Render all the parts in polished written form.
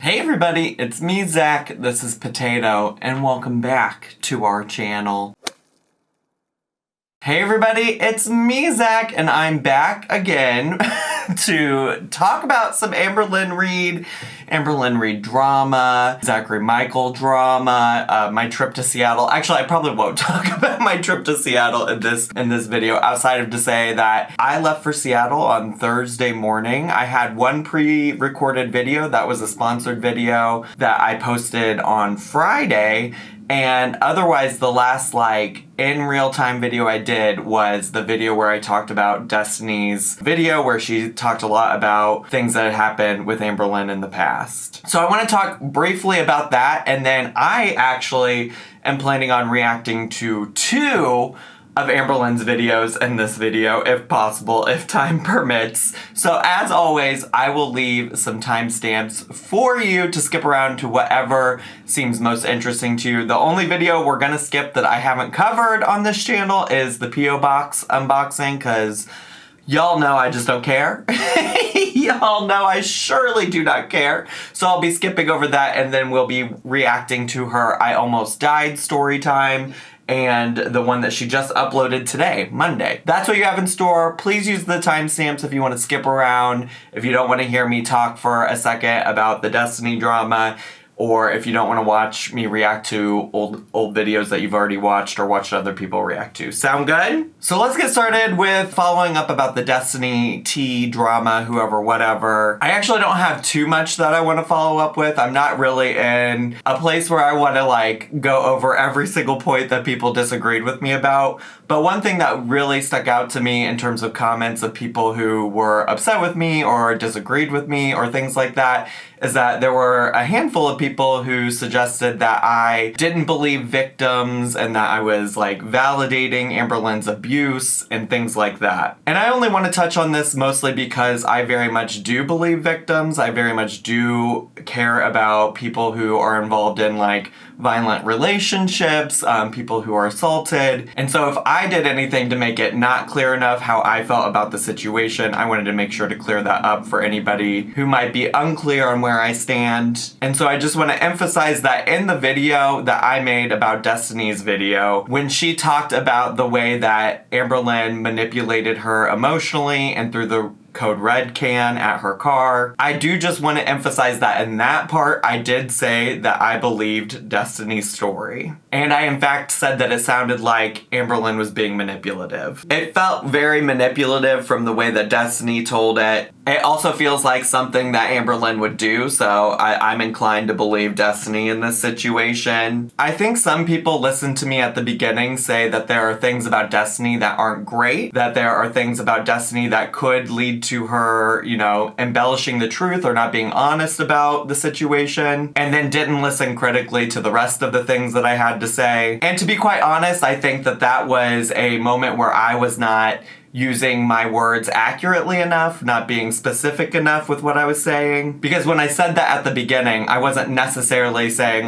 Hey everybody, it's me, Zach, this is Potato, and welcome back to our channel. Hey everybody, it's me, Zach, and I'm back again to talk about some Amberlynn Reid drama, Zachary Michael drama, my trip to Seattle. Actually, I probably won't talk about my trip to Seattle in this video, outside of to say that I left for Seattle on Thursday morning. I had one pre-recorded video that was a sponsored video that I posted on Friday. And otherwise, the last, in real-time video I did was the video where I talked about Destiny's video, where she talked a lot about things that had happened with Amberlynn in the past. So I want to talk briefly about that, and then I actually am planning on reacting to two of Amberlynn's videos in this video, if possible, if time permits. So as always, I will leave some timestamps for you to skip around to whatever seems most interesting to you. The only video we're gonna skip that I haven't covered on this channel is the P.O. Box unboxing, because y'all know I just don't care. Y'all know I surely do not care. So I'll be skipping over that, and then we'll be reacting to her I Almost Died story time, and the one that she just uploaded today, Monday. That's what you have in store. Please use the timestamps if you want to skip around, if you don't want to hear me talk for a second about the Destiny drama, or if you don't want to watch me react to old videos that you've already watched or watched other people react to. Sound good? So let's get started with following up about the Destiny T drama, whoever, whatever. I actually don't have too much that I want to follow up with. I'm not really in a place where I want to go over every single point that people disagreed with me about. But one thing that really stuck out to me in terms of comments of people who were upset with me or disagreed with me or things like that is that there were a handful of people who suggested that I didn't believe victims and that I was validating Amberlynn's abuse and things like that. And I only want to touch on this mostly because I very much do believe victims. I very much do care about people who are involved in violent relationships, people who are assaulted. And so if I did anything to make it not clear enough how I felt about the situation, I wanted to make sure to clear that up for anybody who might be unclear on where I stand. And so I just want to emphasize that in the video that I made about Destiny's video, when she talked about the way that Amberlynn manipulated her emotionally and through the Code Red can at her car, I do just want to emphasize that in that part, I did say that I believed Destiny's story. And I in fact said that it sounded like Amberlynn was being manipulative. It felt very manipulative from the way that Destiny told it. It also feels like something that Amberlynn would do, so I'm inclined to believe Destiny in this situation. I think some people listen to me at the beginning say that there are things about Destiny that aren't great, that there are things about Destiny that could lead to her, embellishing the truth or not being honest about the situation, and then didn't listen critically to the rest of the things that I had to say. And to be quite honest, I think that that was a moment where I was not using my words accurately enough, not being specific enough with what I was saying. Because when I said that at the beginning, I wasn't necessarily saying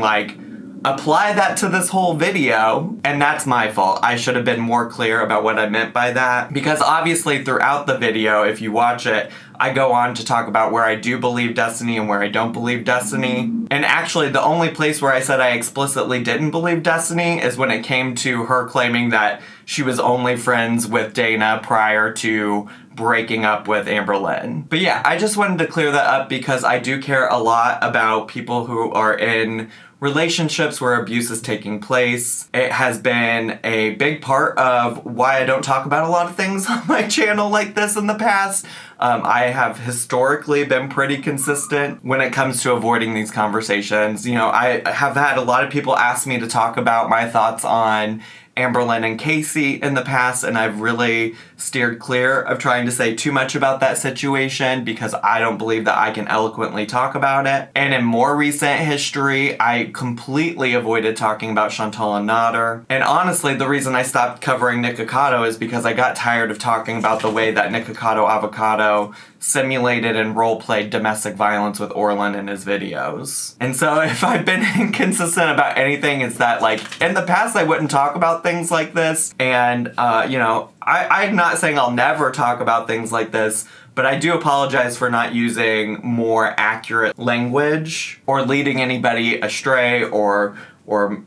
apply that to this whole video, and that's my fault. I should have been more clear about what I meant by that, because obviously throughout the video, if you watch it, I go on to talk about where I do believe Destiny and where I don't believe Destiny. And actually, the only place where I said I explicitly didn't believe Destiny is when it came to her claiming that she was only friends with Dana prior to breaking up with Amberlynn. But yeah, I just wanted to clear that up because I do care a lot about people who are in relationships where abuse is taking place. It has been a big part of why I don't talk about a lot of things on my channel like this in the past. I have historically been pretty consistent when it comes to avoiding these conversations. I have had a lot of people ask me to talk about my thoughts on Amberlynn and Casey in the past, and I've really steered clear of trying to say too much about that situation because I don't believe that I can eloquently talk about it. And in more recent history, I completely avoided talking about Chantal and Nader. And honestly, the reason I stopped covering Nikocado is because I got tired of talking about the way that Nikocado Avocado also simulated and role-played domestic violence with Orlin in his videos. And so if I've been inconsistent about anything, it's that, like, in the past I wouldn't talk about things like this, and, you know, I'm not saying I'll never talk about things like this, but I do apologize for not using more accurate language or leading anybody astray or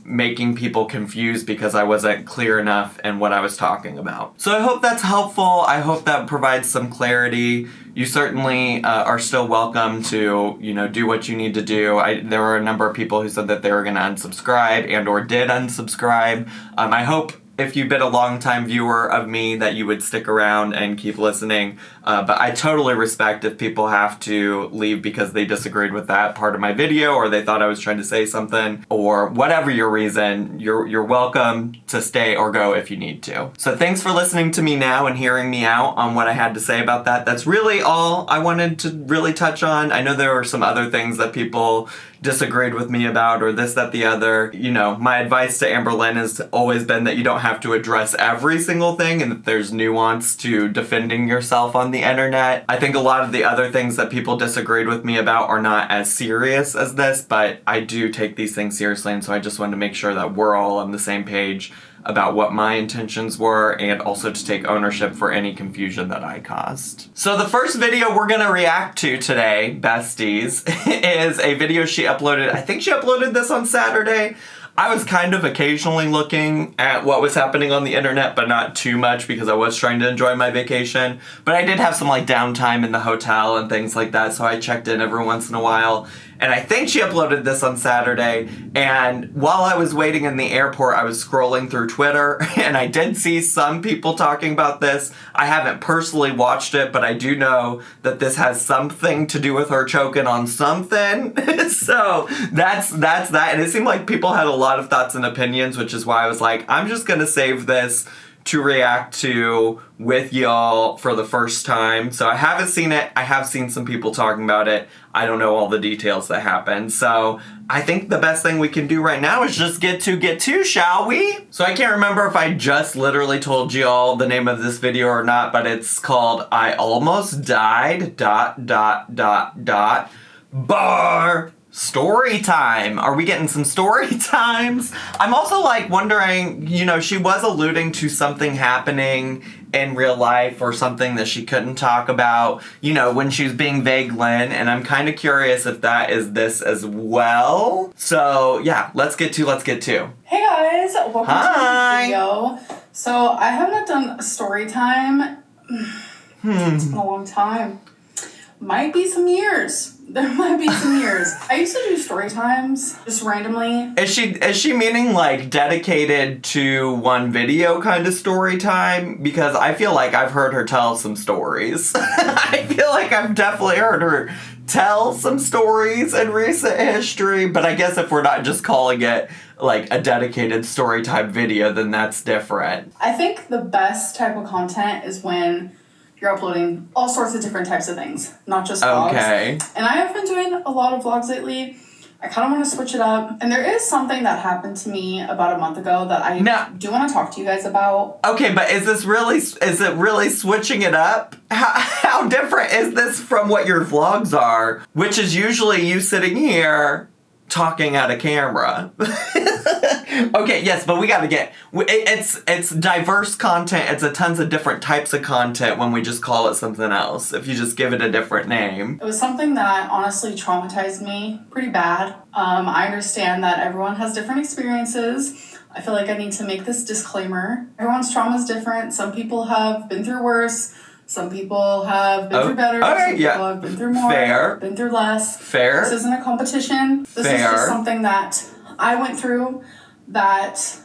making people confused because I wasn't clear enough in what I was talking about. So I hope that's helpful. I hope that provides some clarity. You certainly are still welcome to, you know, do what you need to do. There were a number of people who said that they were going to unsubscribe and or did unsubscribe. I hope if you've been a long-time viewer of me that you would stick around and keep listening. But I totally respect if people have to leave because they disagreed with that part of my video or they thought I was trying to say something or whatever your reason, you're welcome to stay or go if you need to. So thanks for listening to me now and hearing me out on what I had to say about that. That's really all I wanted to really touch on. I know there were some other things that people disagreed with me about or this, that, the other. You know, my advice to Amberlynn has always been that you don't have to address every single thing and that there's nuance to defending yourself on the internet. I think a lot of the other things that people disagreed with me about are not as serious as this, but I do take these things seriously, and so I just wanted to make sure that we're all on the same page about what my intentions were and also to take ownership for any confusion that I caused. So the first video we're gonna react to today, besties, is a video she uploaded. I think she uploaded this on Saturday. I was kind of occasionally looking at what was happening on the internet, but not too much because I was trying to enjoy my vacation. But I did have some like downtime in the hotel and things like that, so I checked in every once in a while. And I think she uploaded this on Saturday, and while I was waiting in the airport, I was scrolling through Twitter, and I did see some people talking about this. I haven't personally watched it, but I do know that this has something to do with her choking on something. So that's that, and it seemed like people had a lot of thoughts and opinions, which is why I was like, I'm just gonna save this to react to with y'all for the first time. So I haven't seen it. I have seen some people talking about it. I don't know all the details that happened. So I think the best thing we can do right now is just get to, shall we? So I can't remember if I just literally told y'all the name of this video or not, but it's called I Almost Died, ... bar story time. Are we getting some story times? I'm also like wondering, you know, she was alluding to something happening in real life or something that she couldn't talk about, you know, when she was being vague Lynn, and I'm kind of curious if that is this as well. So yeah, let's get to. Hey guys, welcome to the video. So I have not done a story time. It's been a long time. Might be some years. There might be some years. I used to do story times just randomly. Is she meaning like dedicated to one video kind of story time? Because I feel like I've heard her tell some stories. I feel like I've definitely heard her tell some stories in recent history, but I guess if we're not just calling it like a dedicated story time video, then that's different. I think the best type of content is when you're uploading all sorts of different types of things, not just vlogs. Okay. And I have been doing a lot of vlogs lately. I kind of want to switch it up. And there is something that happened to me about a month ago that I do want to talk to you guys about. Okay, but is it really switching it up? How different is this from what your vlogs are, which is usually you sitting here talking at a camera? Okay, yes, but we gotta get, it's diverse content. It's a tons of different types of content when we just call it something else, if you just give it a different name. It was something that honestly traumatized me pretty bad. I understand that everyone has different experiences. I feel like I need to make this disclaimer. Everyone's trauma is different. Some people have been through worse. Some people have been through better. Some people have been through more. Been through less. Fair. This isn't a competition. This is just something that I went through that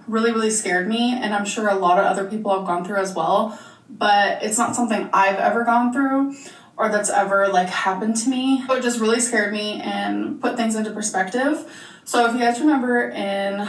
really, really scared me, and I'm sure a lot of other people have gone through as well, but it's not something I've ever gone through or that's ever like happened to me. So it just really scared me and put things into perspective. So if you guys remember in...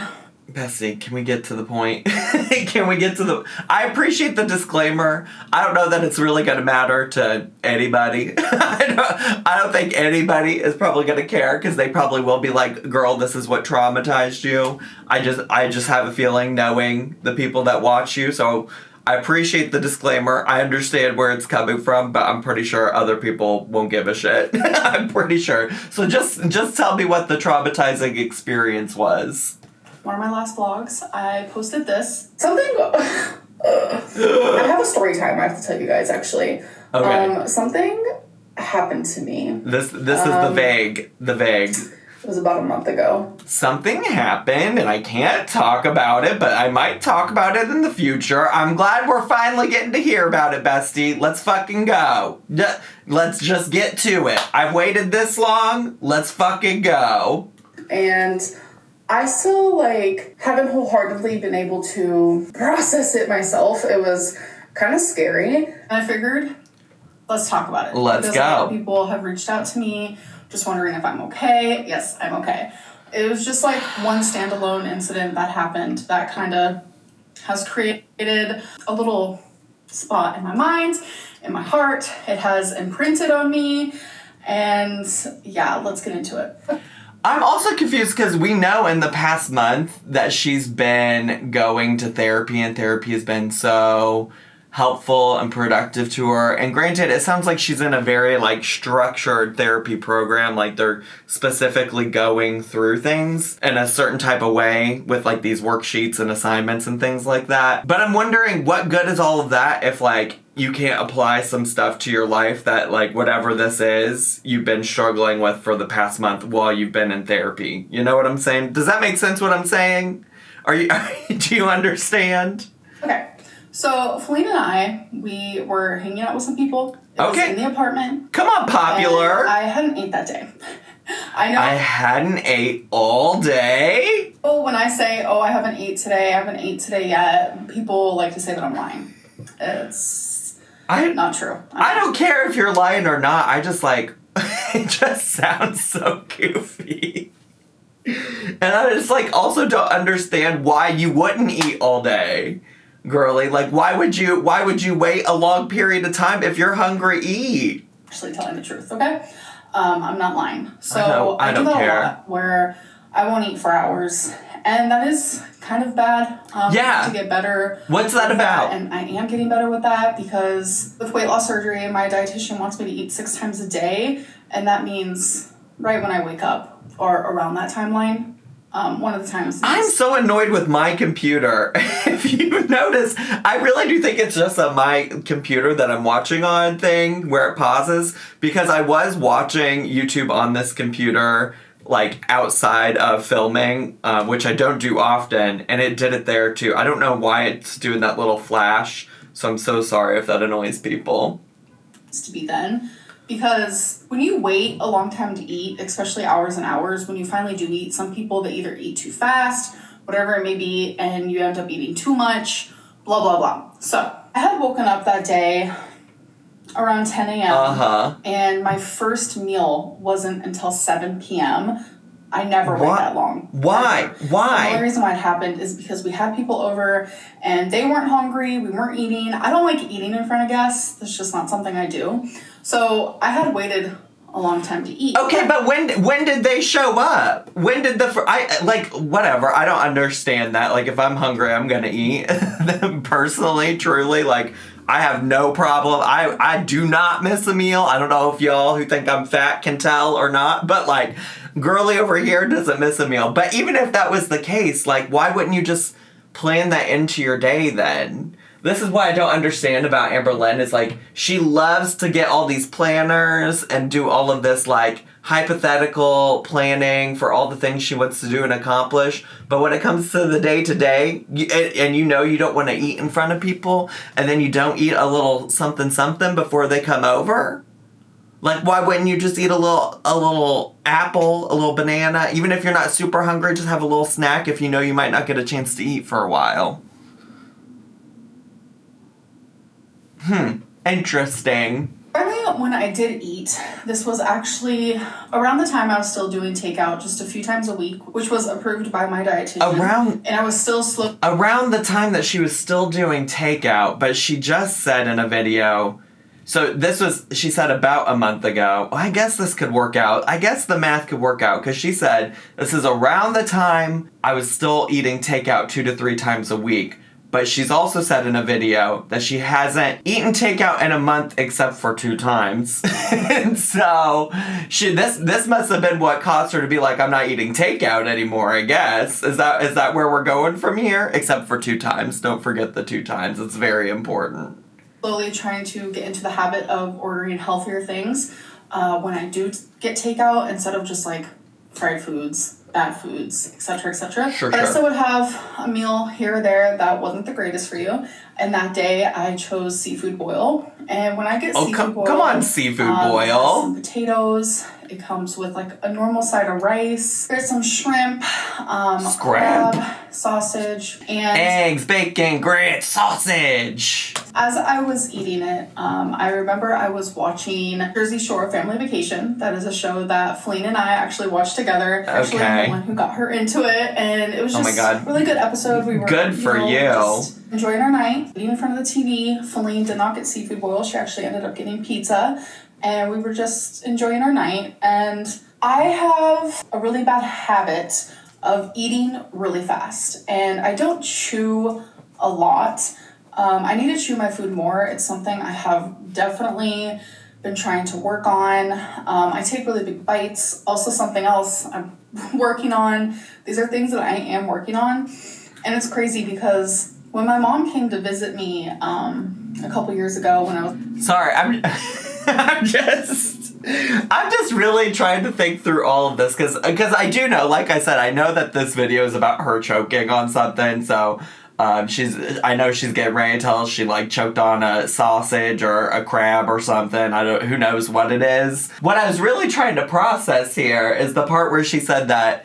Bessie, can we get to the point? I appreciate the disclaimer. I don't know that it's really going to matter to anybody. I don't think anybody is probably going to care because they probably will be like, girl, this is what traumatized you. I just have a feeling knowing the people that watch you. So I appreciate the disclaimer. I understand where it's coming from, but I'm pretty sure other people won't give a shit. I'm pretty sure. So just tell me what the traumatizing experience was. One of my last vlogs, I posted this. I have a story time I have to tell you guys, actually. Okay. Something happened to me. This is the vague. It was about a month ago. Something happened, and I can't talk about it, but I might talk about it in the future. I'm glad we're finally getting to hear about it, bestie. Let's fucking go. Let's just get to it. I've waited this long. Let's fucking go. And I still, haven't wholeheartedly been able to process it myself. It was kind of scary. And I figured, let's talk about it. Let's go. A lot of people have reached out to me, just wondering if I'm okay. Yes, I'm okay. It was just one standalone incident that happened that kind of has created a little spot in my mind, in my heart. It has imprinted on me. And yeah, let's get into it. I'm also confused because we know in the past month that she's been going to therapy, and therapy has been so helpful and productive to her. And granted, it sounds like she's in a very structured therapy program, they're specifically going through things in a certain type of way with these worksheets and assignments and things like that. But I'm wondering, what good is all of that if you can't apply some stuff to your life that whatever this is you've been struggling with for the past month while you've been in therapy? You know what I'm saying? Does that make sense what I'm saying? Do you understand? Okay. So, Felina and I, we were hanging out with some people. It was in the apartment. Come on, popular. I hadn't ate that day. I know. I hadn't ate all day? Oh, when I say, I haven't ate today yet, people like to say that I'm lying. It's not true. I don't care if you're lying or not. I just it just sounds so goofy. And I just also don't understand why you wouldn't eat all day. Girly, why would you wait a long period of time if you're hungry? Eat. Actually telling the truth, okay? I'm not lying. So I don't do that care. A lot where I won't eat for hours, and that is kind of bad. Yeah. To get better. What's that about? And I am getting better with that because with weight loss surgery, my dietitian wants me to eat 6 times a day, and that means right when I wake up or around that timeline. One of the times. I'm so annoyed with my computer. If you notice, I really do think it's just a my computer that I'm watching on thing where it pauses, because I was watching YouTube on this computer outside of filming, which I don't do often, and it did it there too. I don't know why it's doing that little flash, so I'm so sorry if that annoys people. To be then. Because when you wait a long time to eat, especially hours and hours, when you finally do eat, some people, they either eat too fast, whatever it may be, and you end up eating too much, blah, blah, blah. So I had woken up that day around 10 a.m. And my first meal wasn't until 7 p.m. I never wait that long. Why? Why? The only reason why it happened is because we had people over and they weren't hungry, we weren't eating. I don't like eating in front of guests. That's just not something I do. So I had waited a long time to eat. Okay, but when did they show up? When did whatever, I don't understand that. If I'm hungry, I'm gonna eat. Personally, truly, I have no problem. I do not miss a meal. I don't know if y'all who think I'm fat can tell or not, but girly over here doesn't miss a meal. But even if that was the case, why wouldn't you just plan that into your day then? This is why I don't understand about Amberlynn is she loves to get all these planners and do all of this hypothetical planning for all the things she wants to do and accomplish. But when it comes to the day-to-day, and you don't want to eat in front of people, and then you don't eat a little something before they come over? Why wouldn't you just eat a little apple, a little banana? Even if you're not super hungry, just have a little snack if you know you might not get a chance to eat for a while. Interesting. Finally, when I did eat, this was actually around the time I was still doing takeout just a few times a week, which was approved by my dietitian. And I was still slow. Around the time that she was still doing takeout, but she just said in a video, so this was, she said about a month ago, I guess this could work out. I guess the math could work out, because she said this is around the time I was still eating takeout 2 to 3 times a week. But she's also said in a video that she hasn't eaten takeout in a month except for 2 times. And so this must have been what caused her to be like, I'm not eating takeout anymore, I guess. Is that where we're going from here? Except for 2 times. Don't forget the 2 times. It's very important. Slowly trying to get into the habit of ordering healthier things when I do get takeout, instead of just like fried foods, bad foods, etc., etc. Sure. I still would have a meal here or there that wasn't the greatest for you. And that day I chose seafood boil. And when I get seafood boil, come on, seafood boil. It has some potatoes. It comes with like a normal side of rice. There's some shrimp, crab, sausage, and eggs, bacon, grits, sausage. As I was eating it, I remember I was watching Jersey Shore Family Vacation. That is a show that Feline and I actually watched together. Actually, I'm the one who got her into it, and it was just a really good episode. We were good for you. Just enjoying our night, eating in front of the TV. Feline did not get seafood boil. She actually ended up getting pizza, and we were just enjoying our night. And I have a really bad habit of eating really fast, and I don't chew a lot. I need to chew my food more. It's something I have definitely been trying to work on. I take really big bites. Also, something else I'm working on. These are things that I am working on. And it's crazy because when my mom came to visit me a couple years ago when I was... Sorry, I'm just really trying to think through all of this because I do know, like I said, I know that this video is about her choking on something, so... I know she's getting ready to tell us she like choked on a sausage or a crab or something. Who knows what it is. What I was really trying to process here is the part where she said that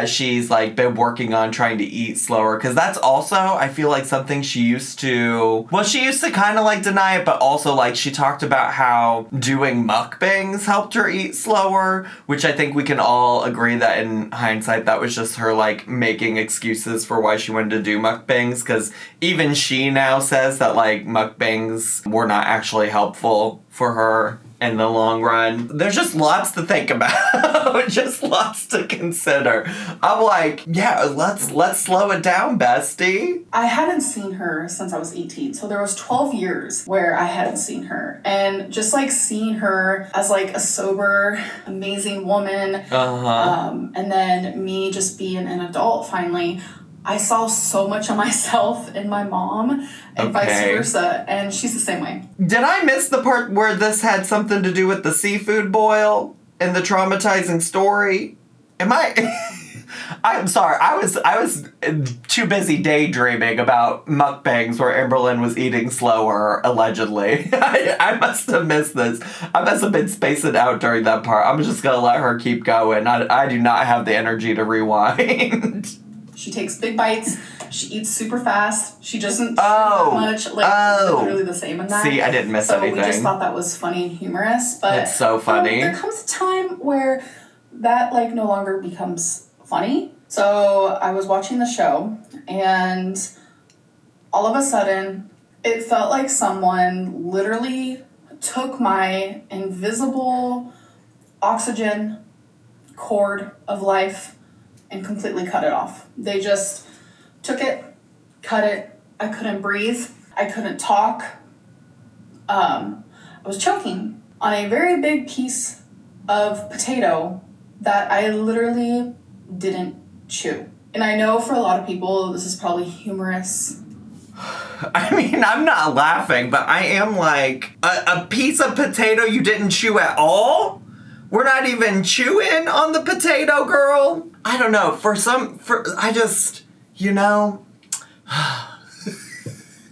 she's like been working on trying to eat slower, because that's also, I feel like, something she used to kind of like deny it, but also like she talked about how doing mukbangs helped her eat slower, which I think we can all agree that in hindsight that was just her like making excuses for why she wanted to do mukbangs, because even she now says that like mukbangs were not actually helpful for her in the long run. There's just lots to think about. Just lots to consider. I'm like, yeah, let's slow it down, bestie. I hadn't seen her since I was 18, so there was 12 years where I hadn't seen her. And just like seeing her as like a sober, amazing woman, and then me just being an adult finally, I saw so much of myself in my mom and vice versa, and she's the same way. Did I miss the part where this had something to do with the seafood boil and the traumatizing story? Am I... I'm sorry, I was too busy daydreaming about mukbangs where Amberlynn was eating slower, allegedly. I must have missed this. I must have been spacing out during that part. I'm just gonna let her keep going. I do not have the energy to rewind. She takes big bites. She eats super fast. She doesn't chew that much. Like, literally the same in that. See, I didn't miss anything. So we just thought that was funny and humorous. But it's so funny. There comes a time where that, like, no longer becomes funny. So I was watching the show, and all of a sudden, it felt like someone literally took my invisible oxygen cord of life and completely cut it off. They just took it, cut it. I couldn't breathe. I couldn't talk. I was choking on a very big piece of potato that I literally didn't chew. And I know for a lot of people, this is probably humorous. I mean, I'm not laughing, but I am like, a piece of potato you didn't chew at all? We're not even chewing on the potato, girl? I don't know, I just, you know,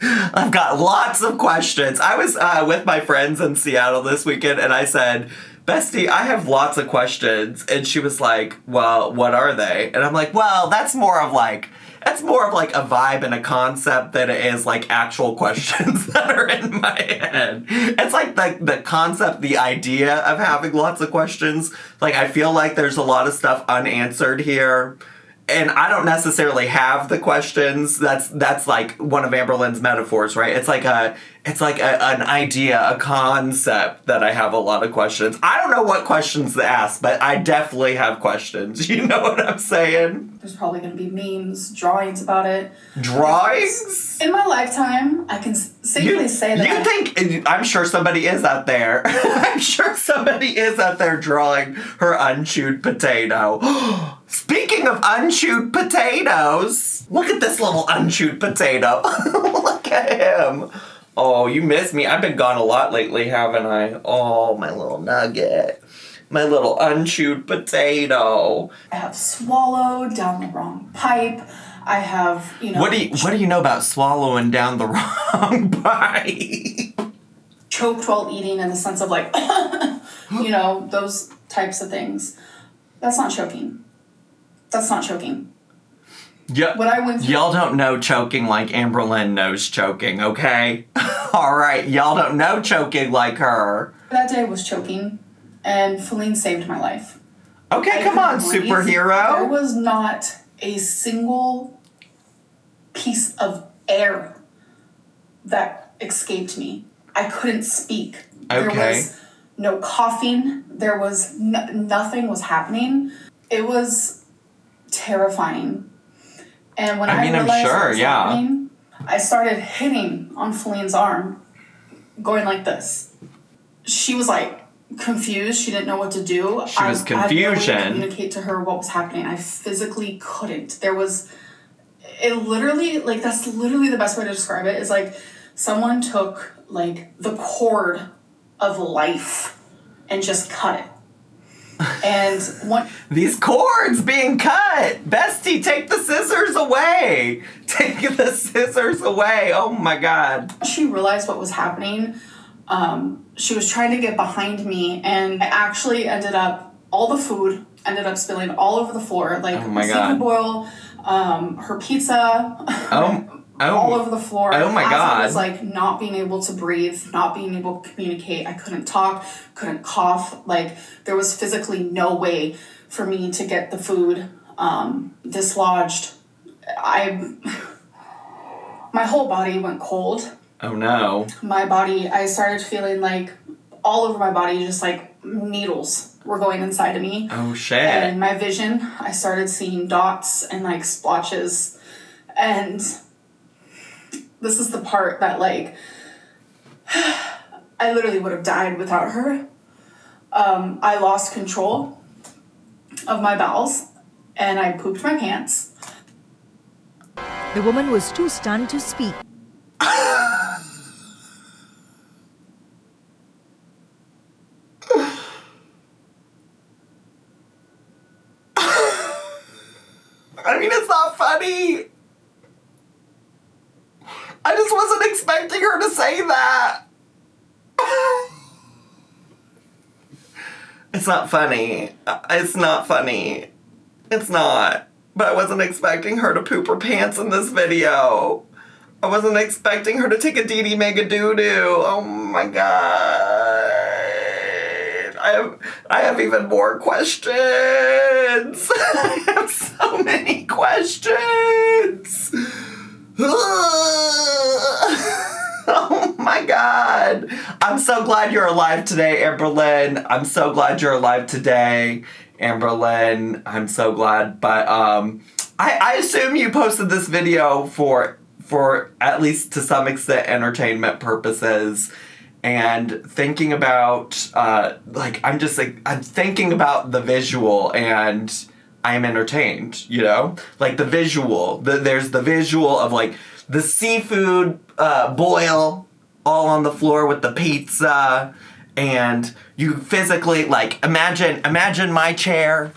I've got lots of questions. I was with my friends in Seattle this weekend, and I said, bestie, I have lots of questions. And she was like, well, what are they? And I'm like, well, that's more of like a vibe and a concept than it is like actual questions that are in my head. It's like the concept, the idea of having lots of questions. Like, I feel like there's a lot of stuff unanswered here. and I don't necessarily have the questions. That's like one of Amberlynn's metaphors, right? It's like an idea, a concept that I have a lot of questions. I don't know what questions to ask, but I definitely have questions. You know what I'm saying? There's probably going to be memes, drawings about it. Drawings? In my lifetime, I can safely say that. I'm sure somebody is out there. I'm sure somebody is out there drawing her unchewed potato. Speaking of unchewed potatoes, look at this little unchewed potato. Look at him. Oh, you miss me. I've been gone a lot lately, haven't I? Oh, my little nugget. My little unchewed potato. I have swallowed down the wrong pipe. I have, What do you know about swallowing down the wrong pipe? Choked while eating in the sense of like, those types of things. That's not choking. That's not choking. Yeah. What I went through. Y'all don't know choking like Amberlynn knows choking, okay? All right, y'all don't know choking like her. That day was choking, and Feline saved my life. Okay, come on, superhero. There was not a single piece of air that escaped me. I couldn't speak. Okay. There was no coughing. There was nothing was happening. It was terrifying. And when I realized what was happening, I started hitting on Feline's arm, going like this. She was like confused. She didn't know what to do. She was confusion. I had no way to communicate to her what was happening. I physically couldn't. It literally, like, that's literally the best way to describe it, is like someone took like the cord of life and just cut it. And these cords being cut. Bestie, take the scissors away. Take the scissors away. Oh my God. She realized what was happening. She was trying to get behind me, and I actually all the food ended up spilling all over the floor. Like, oh my seafood boil, her pizza. All over the floor. Oh my God. I was like not being able to breathe, not being able to communicate. I couldn't talk, couldn't cough. Like, there was physically no way for me to get the food dislodged. My whole body went cold. Oh no. I started feeling like all over my body, just like needles were going inside of me. Oh shit. And my vision, I started seeing dots and like splotches. And this is the part that, like, I literally would have died without her. I lost control of my bowels, and I pooped my pants. The woman was too stunned to speak. I mean, it's not funny. I just wasn't expecting her to say that. It's not funny. It's not funny. It's not. But I wasn't expecting her to poop her pants in this video. I wasn't expecting her to take a DD mega doo-doo. Oh my God. I have even more questions. I have so many questions. Oh my God. I'm so glad you're alive today, Amberlynn. I'm so glad you're alive today, Amberlynn. I'm so glad. But I assume you posted this video for at least to some extent entertainment purposes. And thinking about I'm thinking about the visual, and I am entertained, like the visual. There's the visual of like the seafood boil all on the floor with the pizza, and you physically like imagine my chair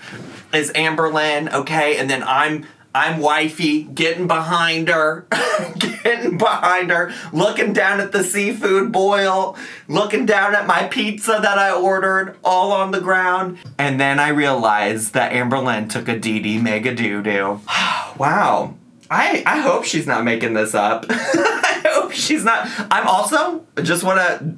is Amberlynn, okay, and then I'm wifey getting behind her, looking down at the seafood boil, looking down at my pizza that I ordered, all on the ground. And then I realized that Amberlynn took a DD mega doo-doo. Wow. I hope she's not making this up. I hope she's not. I'm also, just want to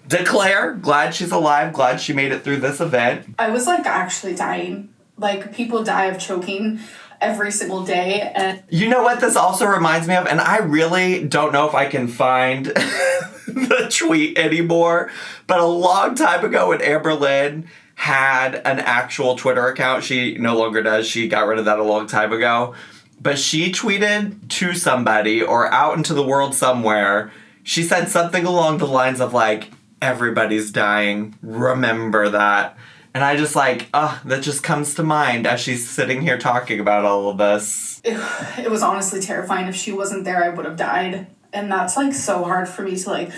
declare, glad she's alive, glad she made it through this event. I was like actually dying. Like, people die of choking. every single day. And you know what this also reminds me of? And I really don't know if I can find the tweet anymore. But a long time ago when Amberlynn had an actual Twitter account, she no longer does. She got rid of that a long time ago. But she tweeted to somebody or out into the world somewhere. She said something along the lines of like, everybody's dying. Remember that. And I just like, that just comes to mind as she's sitting here talking about all of this. It was honestly terrifying. If she wasn't there, I would have died. And that's like so hard for me to like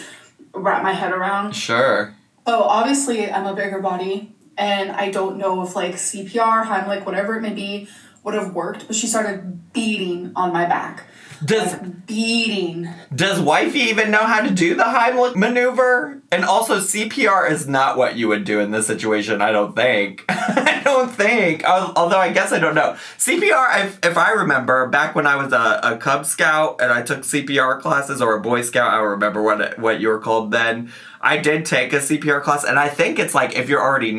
wrap my head around. Sure. So obviously I'm a bigger body and I don't know if like CPR, Heimlich, whatever it may be, would have worked, but she started beating on my back. Beating. Does wifey even know how to do the Heimlich maneuver? And also, CPR is not what you would do in this situation, I don't think. I don't think. Although, I guess I don't know. CPR, if I remember, back when I was a Cub Scout and I took CPR classes, or a Boy Scout, I don't remember what you were called then. I did take a CPR class, and I think it's like if you're already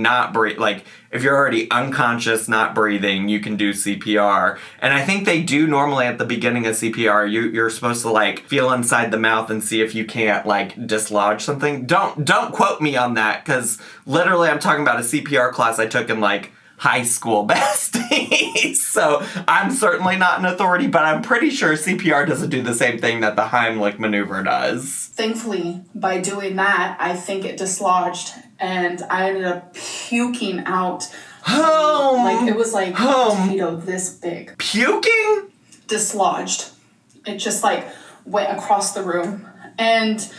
if you're already unconscious, not breathing, you can do CPR. And I think they do normally at the beginning of CPR, you're supposed to like feel inside the mouth and see if you can't like dislodge something. Don't quote me on that, because literally I'm talking about a CPR class I took in like high school, besties. So I'm certainly not an authority, but I'm pretty sure CPR doesn't do the same thing that the Heimlich maneuver does. Thankfully, by doing that, I think it dislodged, and I ended up puking out. Like, it was like a potato this big. Puking? Dislodged. It just like went across the room. And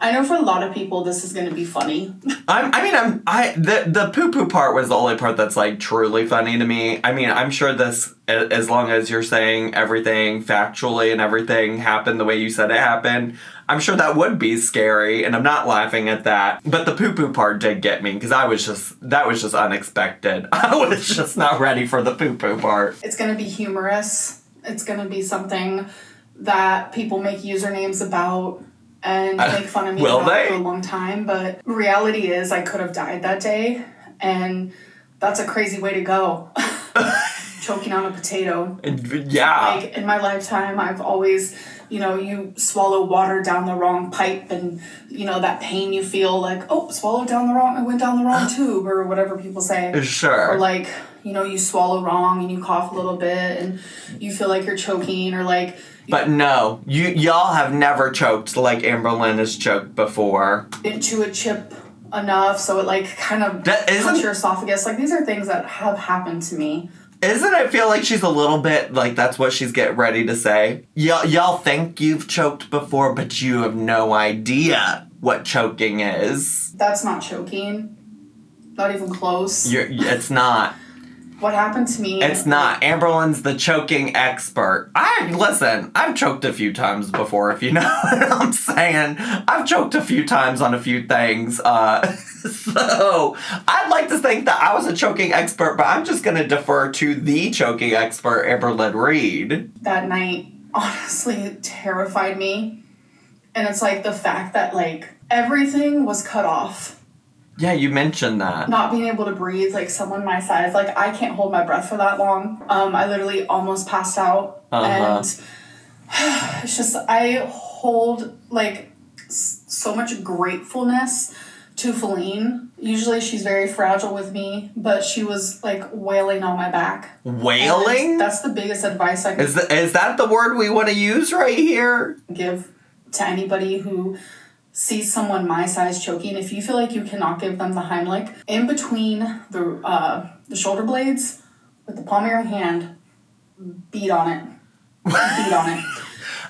I know for a lot of people this is gonna be funny. The poo-poo part was the only part that's like truly funny to me. I mean, I'm sure this, as long as you're saying everything factually and everything happened the way you said it happened, I'm sure that would be scary, and I'm not laughing at that. But the poo-poo part did get me, because that was just unexpected. I was just not ready for the poo-poo part. It's gonna be humorous. It's gonna be something that people make usernames about and make fun of me about for a long time. But reality is I could have died that day, and that's a crazy way to go. Choking on a potato. Yeah. Like, in my lifetime, I've always, you swallow water down the wrong pipe, and, that pain you feel like, swallowed I went down the wrong tube, or whatever people say. Sure. Or like, you swallow wrong and you cough a little bit and you feel like you're choking, or like... But no, y'all have never choked like Amberlynn has choked before. Didn't chew a chip enough, so it like kind of cuts your esophagus. Like, these are things that have happened to me. Isn't it feel like she's a little bit like that's what she's getting ready to say? Y'all think you've choked before, but you have no idea what choking is. That's not choking. Not even close. It's not. What happened to me... It's not. Amberlynn's the choking expert. I've choked a few times before, if you know what I'm saying. I've choked a few times on a few things. So, I'd like to think that I was a choking expert, but I'm just going to defer to the choking expert, Amberlynn Reed. That night, honestly, terrified me. And it's like the fact that, like, everything was cut off. Yeah, you mentioned that. Not being able to breathe, like someone my size, like I can't hold my breath for that long. I literally almost passed out. And it's just, I hold like so much gratefulness to Feline. Usually she's very fragile with me, but she was like wailing on my back. Wailing? That's the biggest advice I can Is that the word we want to use right here? Give to anybody who sees someone my size choking. If you feel like you cannot give them the Heimlich, in between the shoulder blades, with the palm of your hand, beat on it. Beat on it.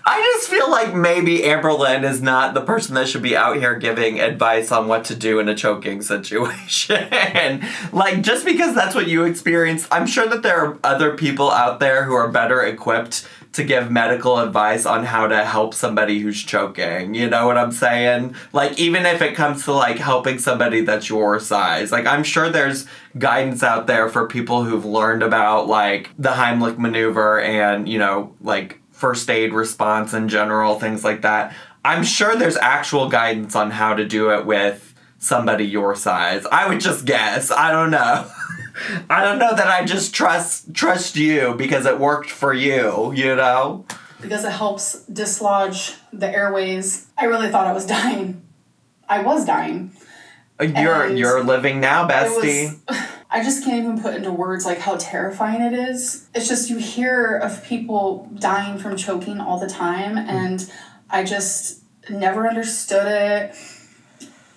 I just feel like maybe Amberlynn is not the person that should be out here giving advice on what to do in a choking situation. Like, just because that's what you experienced, I'm sure that there are other people out there who are better equipped to give medical advice on how to help somebody who's choking. You know what I'm saying? Like, even if it comes to, like, helping somebody that's your size. Like, I'm sure there's guidance out there for people who've learned about, like, the Heimlich maneuver and, like, first aid response in general, things like that. I'm sure there's actual guidance on how to do it with somebody your size. I would just guess. I don't know. I don't know that I just trust you because it worked for you, you know? Because it helps dislodge the airways. I really thought I was dying. I was dying. You're living now, bestie. I just can't even put into words like how terrifying it is. It's just you hear of people dying from choking all the time, and I just never understood it.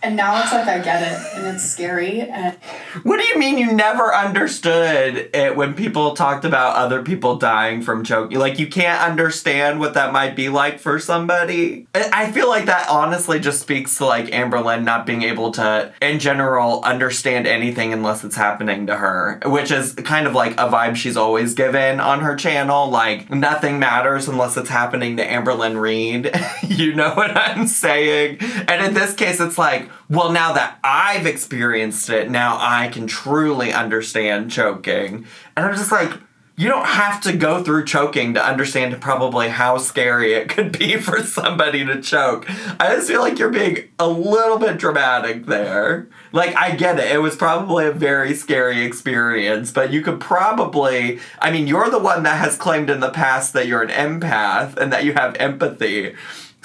And now it's like I get it, and it's scary. And what do you mean you never understood it when people talked about other people dying from choking? Like, you can't understand what that might be like for somebody? I feel like that honestly just speaks to, like, Amberlynn not being able to, in general, understand anything unless it's happening to her. Which is kind of like a vibe she's always given on her channel. Like, nothing matters unless it's happening to Amberlynn Reed. You know what I'm saying? And in this case, it's like, well, now that I've experienced it, now I can truly understand choking. And I'm just like, you don't have to go through choking to understand probably how scary it could be for somebody to choke. I just feel like you're being a little bit dramatic there. Like, I get it. It was probably a very scary experience, but you could probably, I mean, you're the one that has claimed in the past that you're an empath and that you have empathy.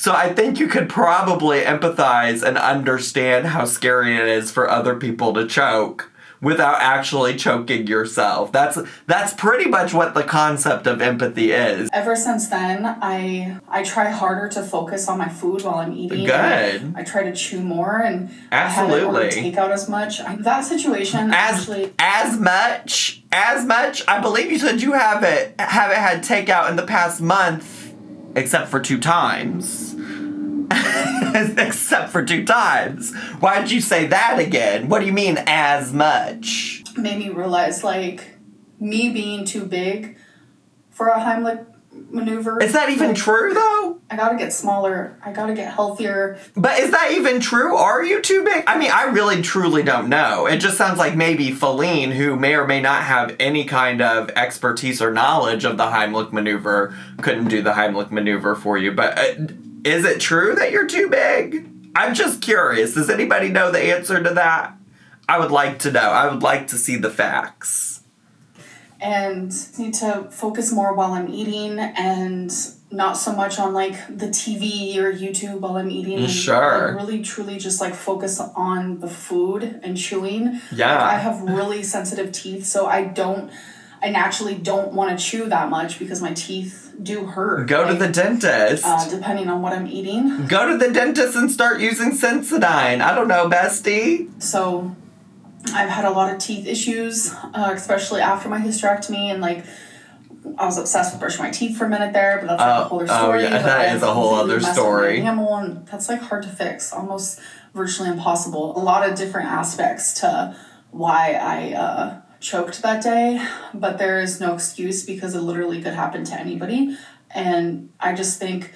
So I think you could probably empathize and understand how scary it is for other people to choke without actually choking yourself. That's pretty much what the concept of empathy is. Ever since then, I try harder to focus on my food while I'm eating. Good. I try to chew more, and absolutely. I haven't ordered takeout as much. That situation as much. I believe you said you haven't had takeout in the past month, except for 2 times. Except for 2 times. Why'd you say that again? What do you mean, as much? Made me realize, like, me being too big for a Heimlich maneuver. Is that even true, though? I gotta get smaller. I gotta get healthier. But is that even true? Are you too big? I mean, I really, truly don't know. It just sounds like maybe Feline, who may or may not have any kind of expertise or knowledge of the Heimlich maneuver, couldn't do the Heimlich maneuver for you. But is it true that you're too big? I'm just curious. Does anybody know the answer to that? I would like to know. I would like to see the facts. And need to focus more while I'm eating and not so much on, like, the TV or YouTube while I'm eating. Sure. Like, really, truly just, like, focus on the food and chewing. Yeah. Like, I have really sensitive teeth, so I naturally don't want to chew that much because my teeth do hurt. Go to the dentist. Depending on what I'm eating. Go to the dentist and start using Sensodyne. I don't know, bestie. So I've had a lot of teeth issues, especially after my hysterectomy, and, like, I was obsessed with brushing my teeth for a minute there, but that's like a whole other story. Oh yeah, that is a whole other story. And that's, like, hard to fix, almost virtually impossible. A lot of different aspects to why I choked that day, but there is no excuse because it literally could happen to anybody. And I just think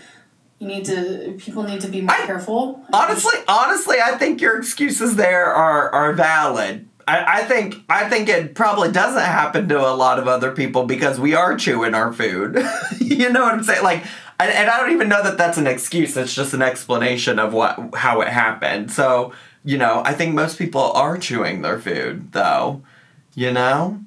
people need to be more careful. Honestly, I think your excuses there are valid. I think it probably doesn't happen to a lot of other people because we are chewing our food. You know what I'm saying? Like, and I don't even know that that's an excuse. It's just an explanation of how it happened. So, you know, I think most people are chewing their food, though. You know?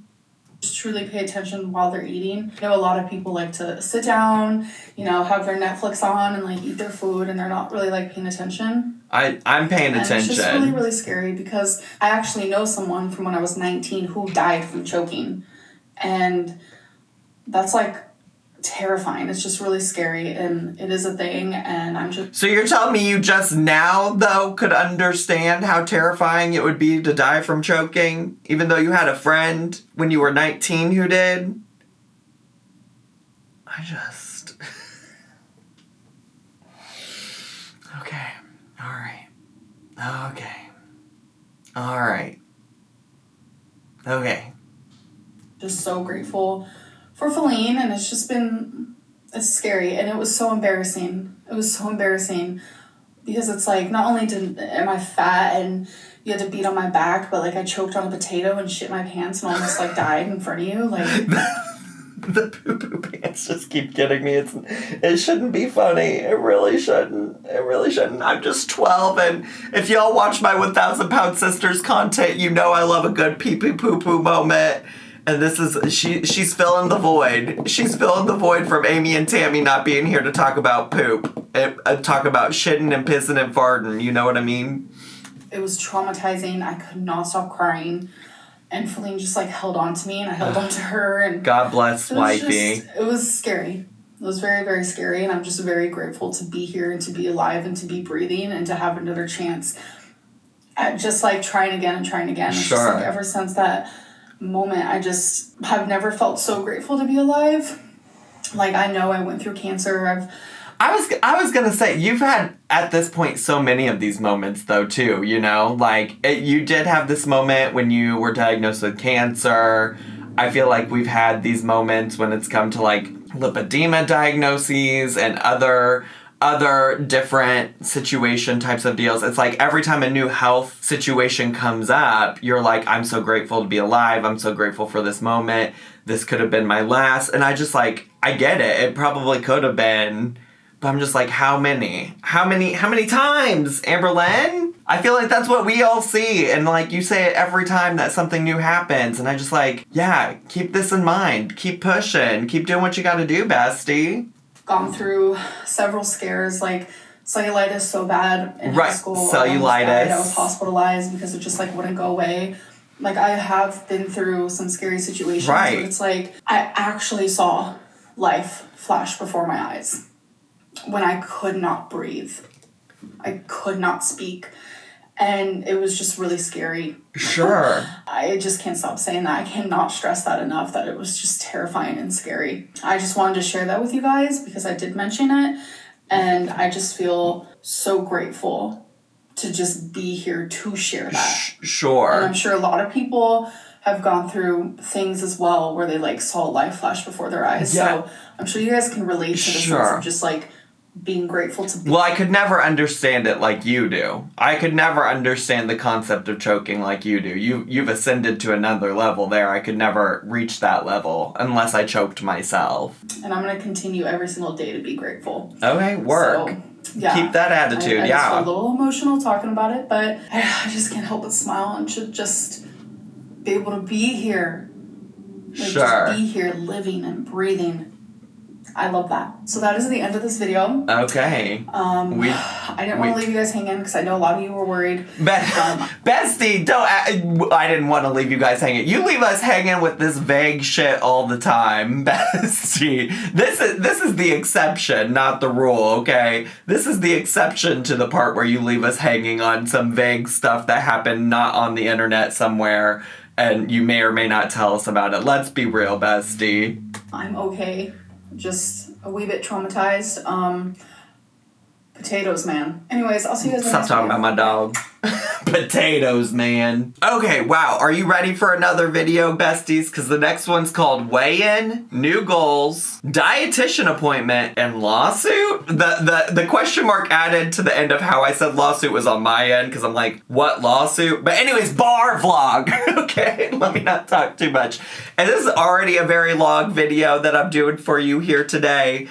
Just truly pay attention while they're eating. I know a lot of people like to sit down, you know, have their Netflix on and, like, eat their food, and they're not really, like, paying attention. I'm paying attention. It's just really, really scary because I actually know someone from when I was 19 who died from choking. And that's, like, terrifying. It's just really scary, and it is a thing, and I'm just... So you're telling me you just now, though, could understand how terrifying it would be to die from choking, even though you had a friend when you were 19 who did? Okay. Alright. Okay. Just so grateful for Feline, and it's scary, and it was so embarrassing. It was so embarrassing because it's like, not only am I fat and you had to beat on my back, but, like, I choked on a potato and shit my pants and almost, like, died in front of you. Like, the poo-poo pants. comments just keep getting me. It shouldn't be funny. It really shouldn't. It really shouldn't. I'm just 12, and if y'all watch my 1,000 Pound Sisters content, you know I love a good pee-pee poo-poo moment. And this is, she's filling the void. She's filling the void from Amy and Tammy not being here to talk about poop. Talk about shitting and pissing and farting. You know what I mean? It was traumatizing. I could not stop crying. And Feline just, like, held on to me, and I held on to her. And God bless wifey. It was scary. It was very, very scary, and I'm just very grateful to be here and to be alive and to be breathing and to have another chance at just, like, trying again and trying again. It's sure. Just, like, ever since that moment, I just have never felt so grateful to be alive. Like, I know I went through cancer. I was gonna say, you've had, at this point, so many of these moments, though, too, you know? Like, you did have this moment when you were diagnosed with cancer. I feel like we've had these moments when it's come to, like, lipedema diagnoses and other different situation types of deals. It's like every time a new health situation comes up, you're like, I'm so grateful to be alive. I'm so grateful for this moment. This could have been my last. And I just, like, I get it. It probably could have been. But I'm just like, how many times, Amberlynn? I feel like that's what we all see. And, like, you say it every time that something new happens. And I just, like, yeah, keep this in mind. Keep pushing. Keep doing what you gotta do, bestie. Gone through several scares, like cellulitis so bad in high school. Cellulitis. I was hospitalized because it just, like, wouldn't go away. Like, I have been through some scary situations. Right. Where it's like, I actually saw life flash before my eyes. When I could not breathe. I could not speak. And it was just really scary. Sure. I just can't stop saying that. I cannot stress that enough, that it was just terrifying and scary. I just wanted to share that with you guys because I did mention it. And I just feel so grateful to just be here to share that. Sure. And I'm sure a lot of people have gone through things as well where they, like, saw life flash before their eyes. Yeah. So I'm sure you guys can relate to the sense of just, like, being grateful to be. Well, I could never understand it like you do. I could never understand the concept of choking like you do. You've ascended to another level there. I could never reach that level unless I choked myself. And I'm going to continue every single day to be grateful. Okay, work. So, yeah. Keep that attitude, I yeah. just feel a little emotional talking about it, but I just can't help but smile and should just be able to be here. Like, sure. Just be here living and breathing. I love that. So that is the end of this video. Okay. I didn't want to leave you guys hanging because I know a lot of you were worried. Bestie, I didn't want to leave you guys hanging. You leave us hanging with this vague shit all the time, bestie. This is the exception, not the rule, okay? This is the exception to the part where you leave us hanging on some vague stuff that happened not on the internet somewhere, and you may or may not tell us about it. Let's be real, bestie. I'm okay. Just a wee bit traumatized. Potatoes, man. Anyways, I'll see you guys in the next Stop talking about my dog. Potatoes, man. Okay, wow. Are you ready for another video, besties? Because the next one's called Weigh-In, New Goals, Dietitian Appointment, and Lawsuit. The question mark added to the end of how I said lawsuit was on my end, because I'm like, what lawsuit? But anyways, bar vlog. Okay, let me not talk too much. And this is already a very long video that I'm doing for you here today.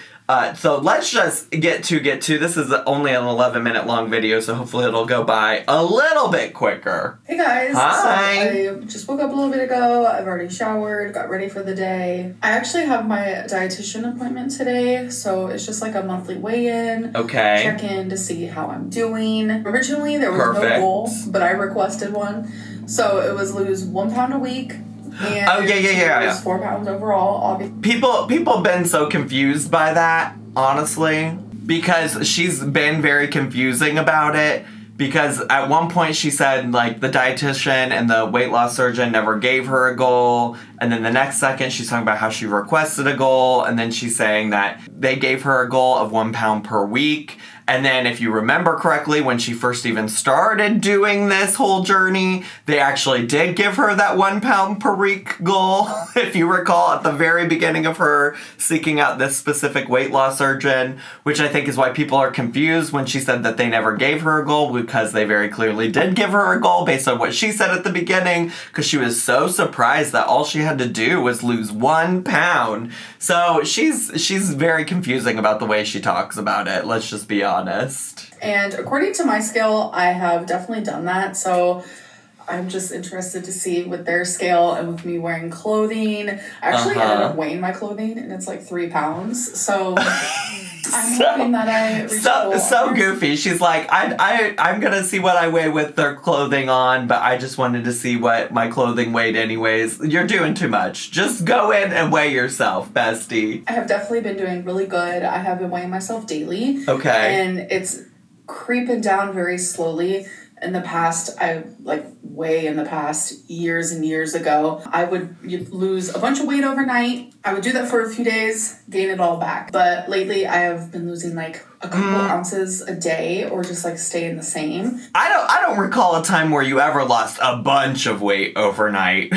So let's just get to. This is only an 11-minute long video, so hopefully it'll go by a little bit quicker. Hey guys. Hi. So I just woke up a little bit ago. I've already showered, got ready for the day. I actually have my dietitian appointment today, so it's just like a monthly weigh-in. Okay. Check in to see how I'm doing. Originally there was no goal, but I requested one. So it was lose 1 pound a week. And lose 4 pounds overall. People been so confused by that, honestly, because she's been very confusing about it. Because at one point she said, like, the dietitian and the weight loss surgeon never gave her a goal. And then the next second she's talking about how she requested a goal. And then she's saying that they gave her a goal of 1 pound per week. And then if you remember correctly, when she first even started doing this whole journey, they actually did give her that 1 pound per week goal. If you recall, at the very beginning of her seeking out this specific weight loss surgeon, which I think is why people are confused when she said that they never gave her a goal, because they very clearly did give her a goal based on what she said at the beginning, because she was so surprised that all she had to do was lose 1 pound. So she's very confusing about the way she talks about it. Let's just be honest. And according to my scale, I have definitely done that. So I'm just interested to see with their scale and with me wearing clothing. I actually ended up weighing my clothing, and it's like 3 pounds. So I'm hoping that I reach so goofy. She's like, I'm gonna see what I weigh with their clothing on, but I just wanted to see what my clothing weighed anyways. You're doing too much. Just go in and weigh yourself, bestie. I have definitely been doing really good. I have been weighing myself daily. Okay. And it's creeping down very slowly. In the past, way in the past, years and years ago, I would lose a bunch of weight overnight. I would do that for a few days, gain it all back. But lately, I have been losing like a couple ounces a day, or just like staying the same. I don't recall a time where you ever lost a bunch of weight overnight.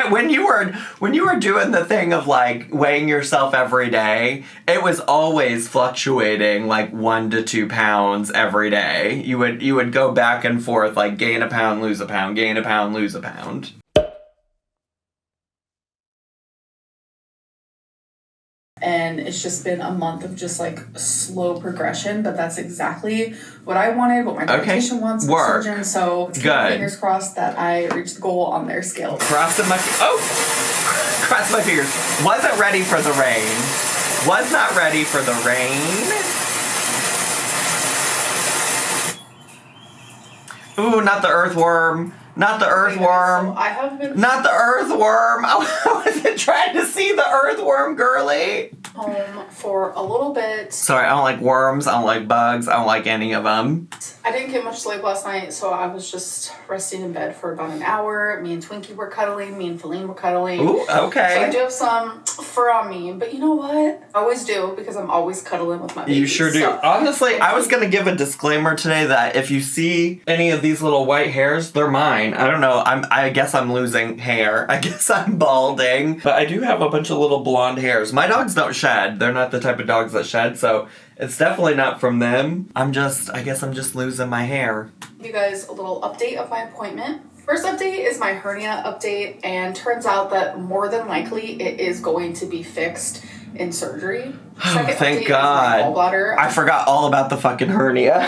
When you were doing the thing of like weighing yourself every day, it was always fluctuating like 1 to 2 pounds every day. You would go back and forth, like gain a pound, lose a pound, gain a pound, lose a pound. And it's just been a month of just like slow progression, but that's exactly what I wanted, what my dietitian wants, the surgeon. So good. Fingers crossed that I reach the goal on their scale. Cross my fingers. Wasn't ready for the rain. Was not ready for the rain. Ooh, not the earthworm. Not the earthworm. So I have been... Not the earthworm. I wasn't trying to see the earthworm, girly. Home for a little bit. Sorry, I don't like worms. I don't like bugs. I don't like any of them. I didn't get much sleep last night, so I was just resting in bed for about an hour. Me and Twinkie were cuddling. Me and Feline were cuddling. Ooh, okay. So I do have some fur on me, but you know what? I always do, because I'm always cuddling with my baby. You sure do. So, honestly, I was going to give a disclaimer today that if you see any of these little white hairs, they're mine. I don't know. I guess I'm losing hair. I guess I'm balding. But I do have a bunch of little blonde hairs. My dogs don't shed. They're not the type of dogs that shed, so it's definitely not from them. I guess I'm just losing my hair. You guys, a little update of my appointment. First update is my hernia update, and turns out that more than likely it is going to be fixed in surgery. Second thank God. Gallbladder. I forgot all about the fucking hernia.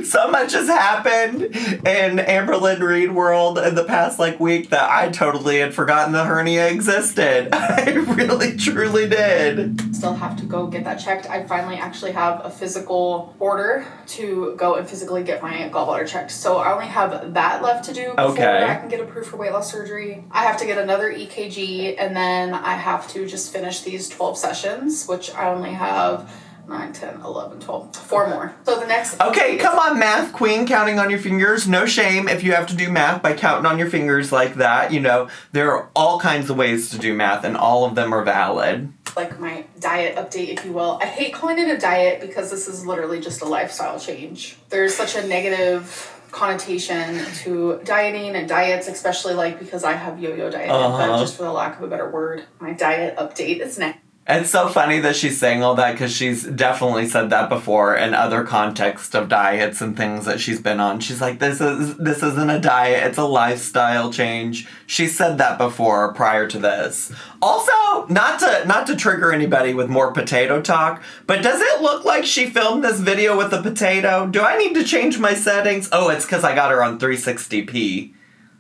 So much has happened in Amberlynn Reed world in the past week that I totally had forgotten the hernia existed. I really truly did. Still have to go get that checked. I finally actually have a physical order to go and physically get my gallbladder checked. So I only have that left to do before I can get approved for weight loss surgery. I have to get another EKG, and then I have to just finish these 12 sessions, which I only have 9, 10, 11, 12. 4 more. So the next... Okay, come on, math queen, counting on your fingers. No shame if you have to do math by counting on your fingers like that. You know, there are all kinds of ways to do math, and all of them are valid. Like my diet update, if you will. I hate calling it a diet because this is literally just a lifestyle change. There's such a negative connotation to dieting and diets, especially because I have yo-yo diet, but just for the lack of a better word, my diet update is next. It's so funny that she's saying all that because she's definitely said that before in other contexts of diets and things that she's been on. She's like, this isn't a diet, it's a lifestyle change. She said that before prior to this. Also, not to trigger anybody with more potato talk, but does it look like she filmed this video with a potato? Do I need to change my settings? Oh, it's because I got her on 360p.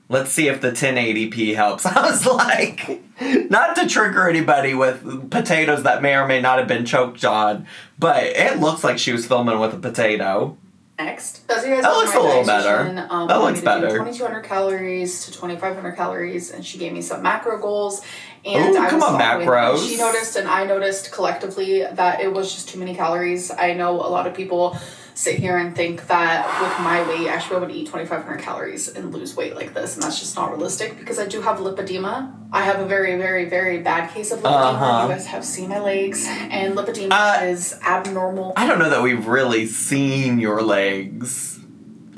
Let's see if the 1080p helps. I was like, not to trigger anybody with potatoes that may or may not have been choked on, but it looks like she was filming with a potato. Next. So you guys that looks a little better. That looks better. 2,200 calories to 2,500 calories, and she gave me some macro goals. And ooh, come on, macros. She noticed, and I noticed collectively that it was just too many calories. I know a lot of people sit here and think that with my weight, I should be able to eat 2,500 calories and lose weight like this. And that's just not realistic because I do have lipedema. I have a very, very, very bad case of lipedema. You guys have seen my legs. And lipedema is abnormal. I don't know that we've really seen your legs.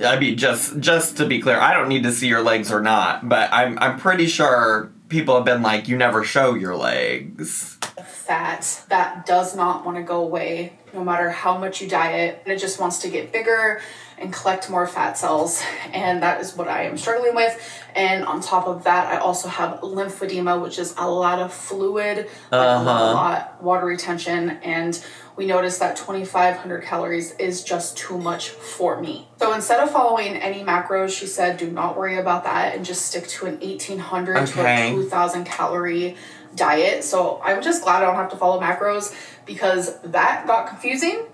I mean, just to be clear, I don't need to see your legs or not, but I'm pretty sure people have been like, you never show your legs. Fat that does not want to go away no matter how much you diet. It just wants to get bigger and collect more fat cells, and that is what I am struggling with. And on top of that, I also have lymphedema, which is a lot of fluid, a lot water retention, and we noticed that 2,500 calories is just too much for me. So instead of following any macros, she said do not worry about that and just stick to an 1,800 to a 2,000 calorie diet. So I'm just glad I don't have to follow macros because that got confusing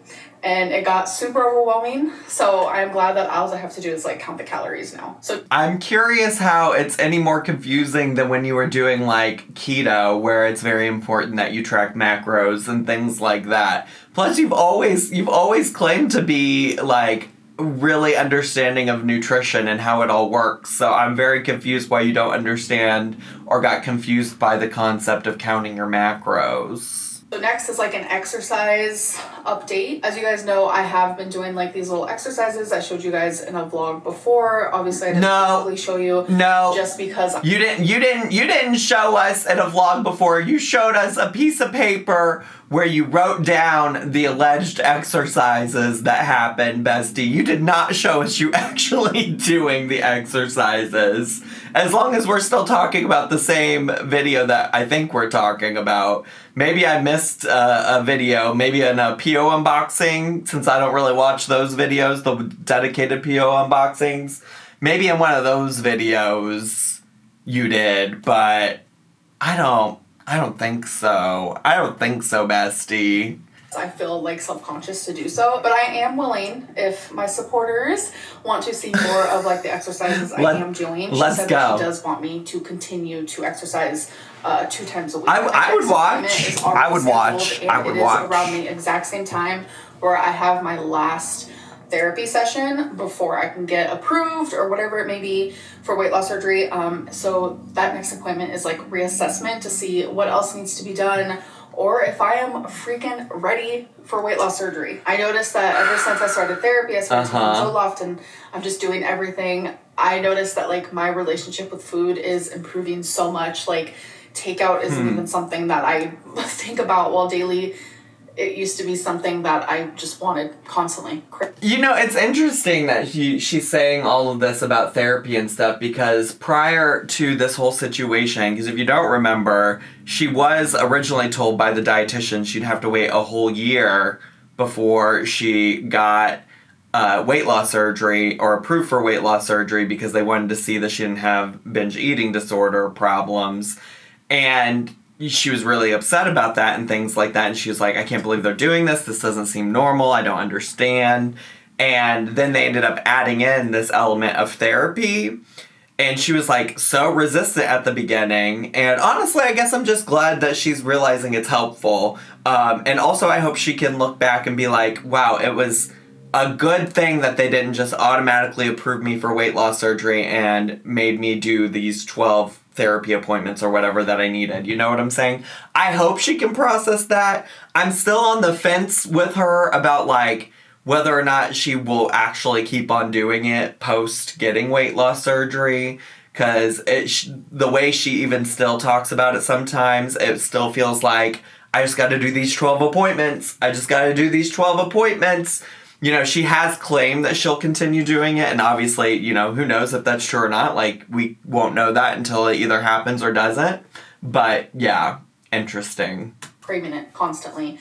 and it got super overwhelming. So I'm glad that all I have to do is like count the calories now. So I'm curious how it's any more confusing than when you were doing like keto, where it's very important that you track macros and things like that. Plus you've always claimed to be like really understanding of nutrition and how it all works. So I'm very confused why you don't understand or got confused by the concept of counting your macros. So next is like an exercise update. As you guys know, I have been doing like these little exercises I showed you guys in a vlog before. Obviously I didn't physically show you. No. Just because you didn't show us in a vlog before. You showed us a piece of paper where you wrote down the alleged exercises that happened, bestie. You did not show us you actually doing the exercises. As long as we're still talking about the same video that I think we're talking about. Maybe I missed a video, maybe in a PO unboxing, since I don't really watch those videos, the dedicated PO unboxings. Maybe in one of those videos you did, but I don't think so. I don't think so, bestie. I feel like self-conscious to do so, but I am willing if my supporters want to see more of like the exercises I am doing. She said that she does want me to continue to exercise 2 times a week. I would watch. I would watch. It is around the exact same time where I have my last therapy session before I can get approved or whatever it may be for weight loss surgery. So that next appointment is like reassessment to see what else needs to be done or if I am freaking ready for weight loss surgery. I noticed that ever since I started therapy, I started taking Zoloft and I'm just doing everything. I noticed that like my relationship with food is improving so much. Like takeout isn't even something that I think about while daily. It used to be something that I just wanted constantly. You know, it's interesting that she's saying all of this about therapy and stuff because prior to this whole situation, because if you don't remember, she was originally told by the dietitian she'd have to wait a whole year before she got weight loss surgery or approved for weight loss surgery because they wanted to see that she didn't have binge eating disorder problems. And she was really upset about that and things like that. And she was like, I can't believe they're doing this. This doesn't seem normal. I don't understand. And then they ended up adding in this element of therapy. And she was like so resistant at the beginning. And honestly, I guess I'm just glad that she's realizing it's helpful. And also I hope she can look back and be like, wow, it was a good thing that they didn't just automatically approve me for weight loss surgery and made me do these 12 therapy appointments or whatever that I needed. You know what I'm saying? I hope she can process that. I'm still on the fence with her about like whether or not she will actually keep on doing it post getting weight loss surgery. Because the way she even still talks about it sometimes, it still feels like I just got to do these 12 appointments. I just got to do these 12 appointments. You know, she has claimed that she'll continue doing it, and obviously, you know, who knows if that's true or not. Like, we won't know that until it either happens or doesn't. But, yeah, interesting. Craving it constantly.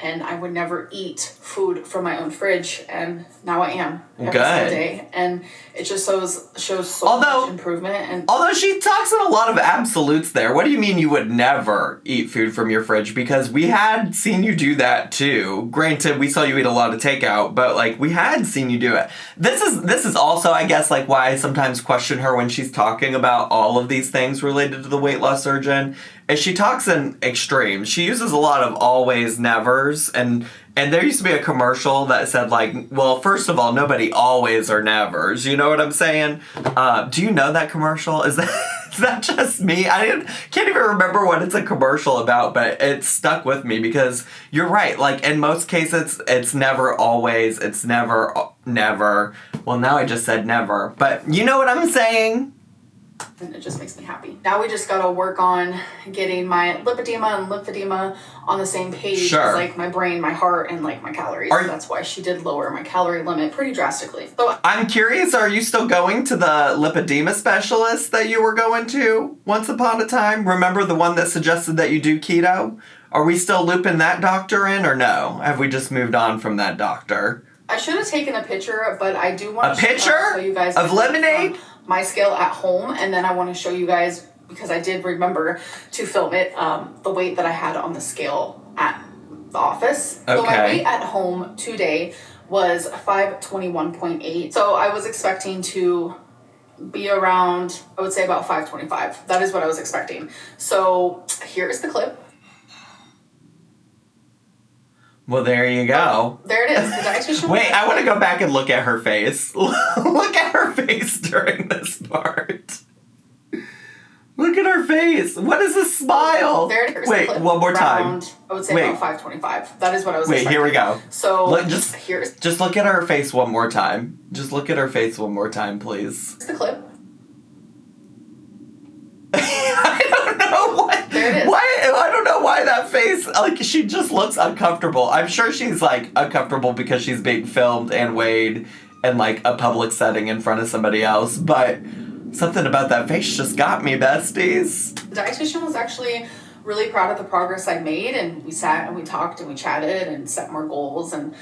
And I would never eat food from my own fridge, and now I am every single day. And it just shows so much improvement. And although she talks in a lot of absolutes there, what do you mean you would never eat food from your fridge? Because we had seen you do that too. Granted, we saw you eat a lot of takeout, but like we had seen you do it. This is also, I guess, like why I sometimes question her when she's talking about all of these things related to the weight loss surgeon. Is she talks in extremes. She uses a lot of always, nevers, and And there used to be a commercial that said, like, well, first of all, nobody always or nevers. You know what I'm saying? Do you know that commercial? Is that just me? Can't even remember what it's a commercial about, but it stuck with me because you're right. Like, in most cases, it's never always. It's never. Well, now I just said never. But you know what I'm saying? And it just makes me happy. Now we just gotta work on getting my lipedema and lymphedema on the same page. Sure. As, like, my brain, my heart, and, like, my calories. So that's why she did lower my calorie limit pretty drastically. So I'm curious, are you still going to the lipedema specialist that you were going to once upon a time? Remember the one that suggested that you do keto? Are we still looping that doctor in or no? Have we just moved on from that doctor? I should have taken a picture, but I do want to show you guys of lemonade? My scale at home, and then I want to show you guys, because I did remember to film it, the weight that I had on the scale at the office. Okay. So my weight at home today was 521.8. So I was expecting to be around, I would say about 525. That is what I was expecting. So here is the clip. Well, there you go. There it is. The dietitian. Wait, I want to go back and look at her face. Look at her face during this part. Look at her face. What is this smile? There it is. Wait, one more time. I would say about 525. That is what I was expecting. Wait, here we go. So just look at her face one more time. Just look at her face one more time, please. Here's the clip. I don't know what. There it is. Why? I don't know why that face. Like, she just looks uncomfortable. I'm sure she's like uncomfortable because she's being filmed and weighed in like a public setting in front of somebody else. But something about that face just got me, besties. The dietitian was actually really proud of the progress I made, and we sat and we talked and we chatted and set more goals, and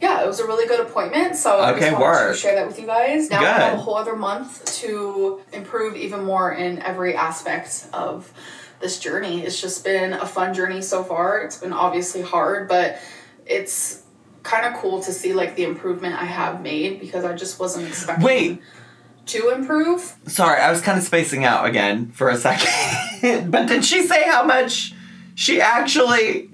yeah, it was a really good appointment. So I just wanted to share that with you guys. Now I have a whole other month to improve even more in every aspect of this journey. It's just been a fun journey so far. It's been obviously hard, but it's kind of cool to see like the improvement I have made, because I just wasn't expecting to improve. Sorry, I was kind of spacing out again for a second. But did she say how much she actually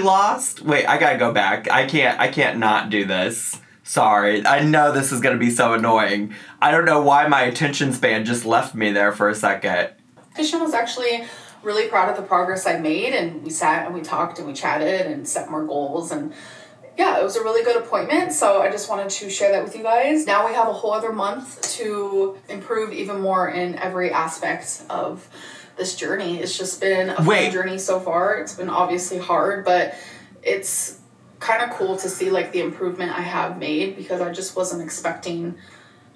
lost? Wait, I gotta go back. I can't not do this. Sorry. I know this is gonna be so annoying. I don't know why my attention span just left me there for a second. Dietitian was actually really proud of the progress I made, and we sat and we talked and we chatted and set more goals, and yeah, it was a really good appointment. So I just wanted to share that with you guys. Now we have a whole other month to improve even more in every aspect of this journey. It's just been a fun journey so far. It's been obviously hard, but it's kind of cool to see like the improvement I have made, because I just wasn't expecting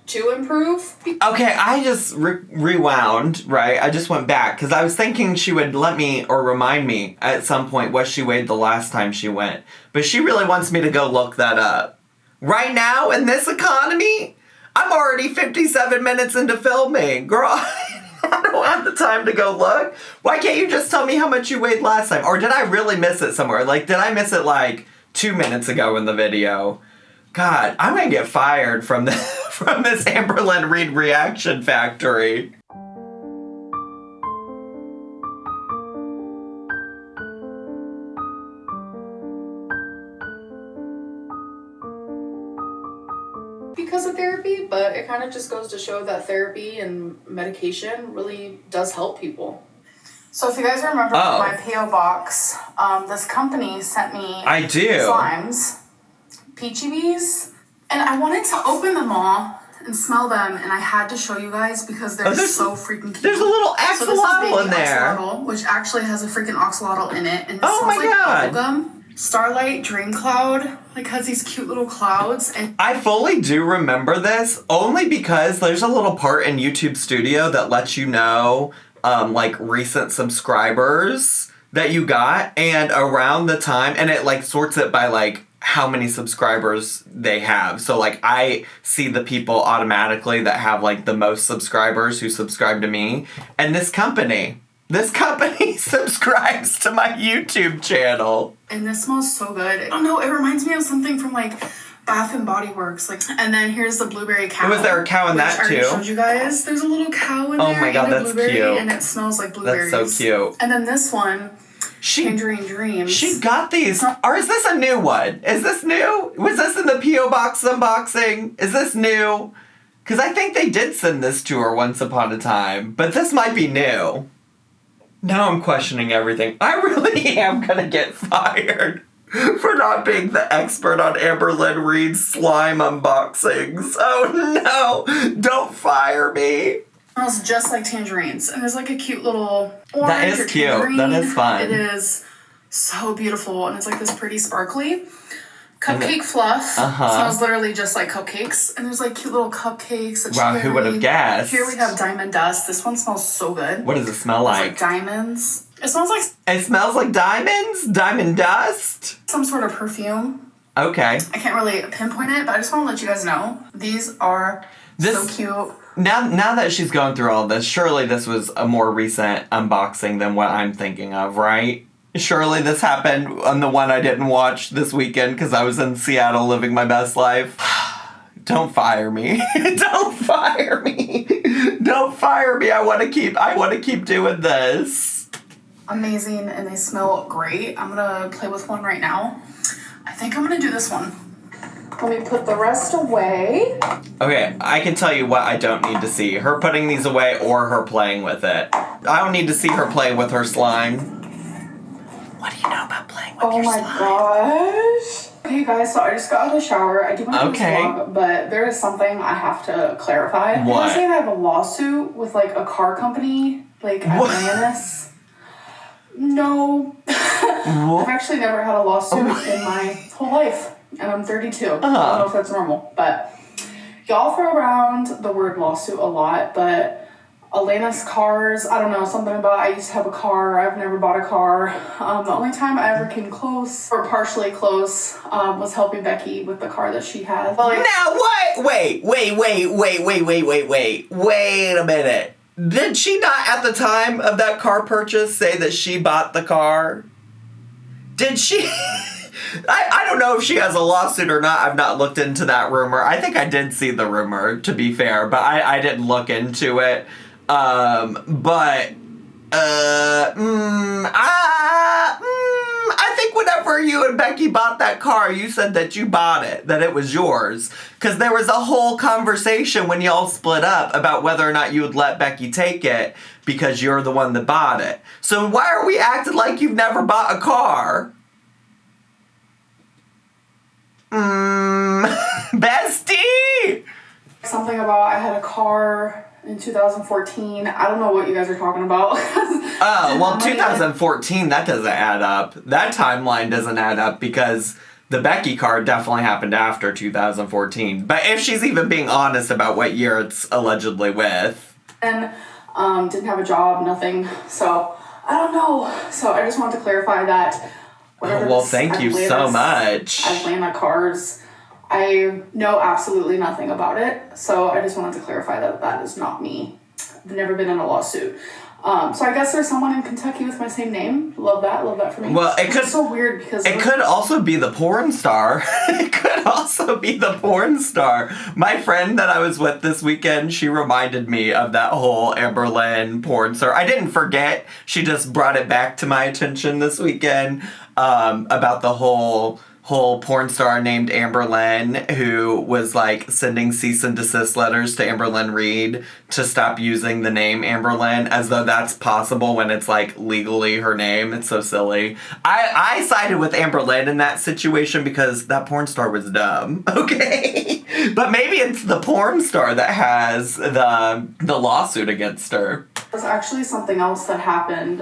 to improve. Okay, I just rewound, right? I just went back because I was thinking she would let me or remind me at some point what she weighed the last time she went. But she really wants me to go look that up. Right now, in this economy, I'm already 57 minutes into filming. Girl, I don't have the time to go look. Why can't you just tell me how much you weighed last time? Or did I really miss it somewhere? Like, did I miss it like 2 minutes ago in the video? God, I'm gonna get fired from this Amberlynn Reed reaction factory. Because of therapy, but it kind of just goes to show that therapy and medication really does help people. So if you guys remember from my P.O. box, this company sent me slimes, Peachy Bees, and I wanted to open them all and smell them, and I had to show you guys because they're so freaking cute. There's a little axolotl in there. Axolotl, which actually has a freaking axolotl in it, and it smells like bubblegum. Starlight Dream Cloud like has these cute little clouds, and I fully do remember this only because there's a little part in YouTube Studio that lets you know like recent subscribers that you got, and around the time, and it like sorts it by like how many subscribers they have. So like I see the people automatically that have like the most subscribers who subscribe to me, and this company subscribes to my YouTube channel. And this smells so good. I don't know, it reminds me of something from like Bath and Body Works. Like, and then here's the blueberry cow. Was there a cow in that too? I showed you guys. There's a little cow in there. Oh my god, that's cute. And it smells like blueberries. That's so cute. And then this one Tangerine Dreams. She got these. Or is this a new one? Is this new? Was this in the P.O. Box unboxing? Is this new? Because I think they did send this to her once upon a time. But this might be new. Now I'm questioning everything. I really am going to get fired for not being the expert on Amberlynn Reid's slime unboxings. Oh no! Don't fire me! Smells just like tangerines, and there's like a cute little orange. That is cute. Tangerine. That is fun. It is so beautiful, and it's like this pretty sparkly cupcake fluff. Smells literally just like cupcakes, and there's like cute little cupcakes. Wow, who would have guessed? Here we have diamond dust. This one smells so good. What does it smell like? It's like diamonds. It smells like. It smells like diamonds? Diamond dust? Some sort of perfume. Okay. I can't really pinpoint it, but I just want to let you guys know these are so cute. Now that she's going through all this, surely this was a more recent unboxing than what I'm thinking of, right? Surely this happened on the one I didn't watch this weekend because I was in Seattle living my best life. Don't fire me. Don't fire me. Don't fire me. I want to keep doing this. Amazing, and they smell great. I'm gonna play with one right now. I think I'm gonna do this one. Let me put the rest away. Okay, I can tell you what I don't need to see. Her putting these away or her playing with it. I don't need to see her playing with her slime. What do you know about playing with your slime? Oh my gosh. Okay guys, so I just got out of the shower. I do want to do this vlog, but there is something I have to clarify. What? I say I have a lawsuit with like a car company, like Amberlynn'S. No. I've actually never had a lawsuit in my whole life. And I'm 32. I don't know if that's normal. But y'all throw around the word lawsuit a lot. But Elena's cars, I don't know, something about I used to have a car. I've never bought a car. The only time I ever came close, or partially close, was helping Becky with the car that she had. But, like, now what? Wait a minute. Did she not at the time of that car purchase say that she bought the car? Did she? I don't know if she has a lawsuit or not. I've not looked into that rumor. I think I did see the rumor, to be fair, but I didn't look into it. I think whenever you and Becky bought that car, you said that you bought it, that it was yours. Because there was a whole conversation when y'all split up about whether or not you would let Becky take it because you're the one that bought it. So why are we acting like you've never bought a car? Bestie! Something about I had a car in 2014. I don't know what you guys are talking about. Oh, well, 2014, that doesn't add up. That timeline doesn't add up because the Becky car definitely happened after 2014. But if she's even being honest about what year it's allegedly with. And didn't have a job, nothing. So, I don't know. So, I just want to clarify that. Well, thank you so much. Atlanta cars. I know absolutely nothing about it, so I just wanted to clarify that that is not me. I've never been in a lawsuit. So I guess there's someone in Kentucky with my same name. Love that for me. Well, it's so weird because it could also be the porn star. It could also be the porn star. My friend that I was with this weekend, she reminded me of that whole Amberlynn porn star. I didn't forget. She just brought it back to my attention this weekend about the whole porn star named Amberlynn who was like sending cease and desist letters to Amberlynn Reid to stop using the name Amberlynn, as though that's possible when it's like legally her name. It's so silly. I sided with Amberlynn in that situation because that porn star was dumb. Okay. But maybe it's the porn star that has the lawsuit against her. There's actually something else that happened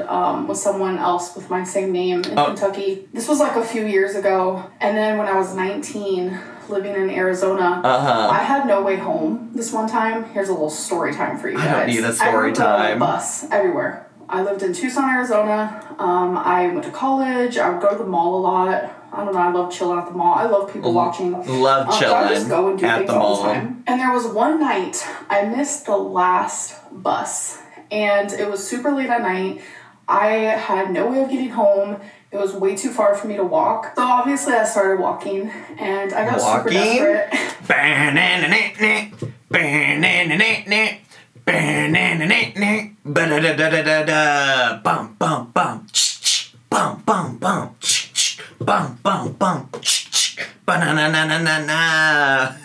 with someone else with my same name in Kentucky. This was like a few years ago. And then when I was 19, living in Arizona, I had no way home this one time. Here's a little story time for you guys. I don't need a story time. I bus everywhere. I lived in Tucson, Arizona. I went to college. I would go to the mall a lot. I don't know, I love chilling at the mall. I love people watching. Love chilling so I just go and do at things the all mall. the time. And there was one night I missed the last bus. And it was super late at night. I had no way of getting home. It was way too far for me to walk. So obviously I started walking. And I got super desperate. bum, bum, bum, bum, bum, bum, ba-na-na-na-na-na-na.